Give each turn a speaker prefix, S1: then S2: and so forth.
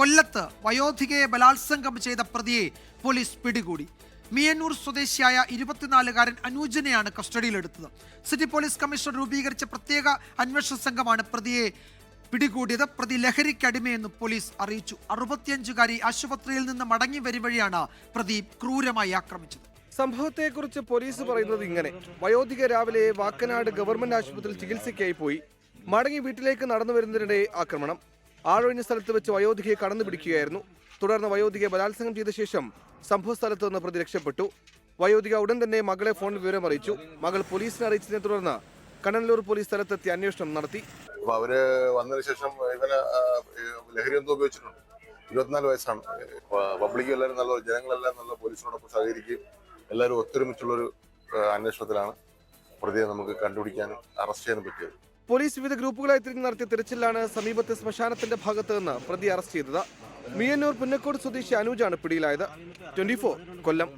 S1: കൊല്ലത്ത് വയോധികയെ ബലാത്സംഗം ചെയ്ത പ്രതിയെ പോലീസ് പിടികൂടി. മിയന്നൂർ സ്വദേശിയായ 24-കാരൻ അനൂജിനെയാണ് കസ്റ്റഡിയിലെടുത്തത്. സിറ്റി പോലീസ് കമ്മീഷണർ രൂപീകരിച്ച പ്രത്യേക അന്വേഷണ സംഘമാണ് പ്രതിയെ പിടികൂടിയത്. പ്രതി ലഹരിക്കടിമയെന്ന് പോലീസ് അറിയിച്ചു. 65-കാരി ആശുപത്രിയിൽ നിന്ന് മടങ്ങി വരിവഴിയാണ് പ്രതി ക്രൂരമായി ആക്രമിച്ചത്.
S2: സംഭവത്തെക്കുറിച്ച് പോലീസ് പറയുന്നത് ഇങ്ങനെ: വയോധിക രാവിലെ വാക്കനാട് ഗവൺമെന്റ് ആശുപത്രിയിൽ ചികിത്സയ്ക്കായി പോയി. മടങ്ങി വീട്ടിലേക്ക് നടന്നു വരുന്നതിനിടെ ആക്രമണം. ആളൊഴിഞ്ഞ സ്ഥലത്ത് വെച്ച് വയോധികയെ കടന്നു പിടിക്കുകയായിരുന്നു. തുടർന്ന് വയോധികയെ ബലാത്സംഗം ചെയ്ത ശേഷം സംഭവ സ്ഥലത്ത് നിന്ന് പ്രതി രക്ഷപ്പെട്ടു. വയോധിക ഉടൻ തന്നെ മകളെ ഫോണിൽ വിവരം അറിയിച്ചു. മകൾ പോലീസിനെ അറിയിച്ചതിനെ തുടർന്ന് കണ്ണനല്ലൂർ പോലീസ് സ്ഥലത്തെത്തി അന്വേഷണം നടത്തി.
S3: അവര് വന്നതിന് ശേഷം ഇവന് ലഹരി എന്തോ ഉപയോഗിച്ചിട്ടുണ്ട്. 24 വയസ്സാണ്. പബ്ലിക് എല്ലാവരും നല്ല, ജനങ്ങളെല്ലാം നല്ല പോലീസിനോടൊപ്പം സഹകരിക്കുകയും എല്ലാവരും ഒത്തൊരുമിച്ചുള്ളൊരു അന്വേഷണത്തിലാണ് പ്രതിയെ നമുക്ക് കണ്ടുപിടിക്കാനും അറസ്റ്റ് ചെയ്യാനും പറ്റിയത്.
S2: പോലീസ് വിവിധ ഗ്രൂപ്പുകളായി തിരിഞ്ഞ് നടത്തിയ തിരച്ചിലാണ് സമീപത്തെ ശ്മശാനത്തിന്റെ ഭാഗത്ത് നിന്ന് പ്രതി അറസ്റ്റ് ചെയ്തത്. മിയന്നൂർ പുന്നക്കോട് സ്വദേശി അനൂജാണ് പിടിയിലായത്. 24 കൊല്ലം.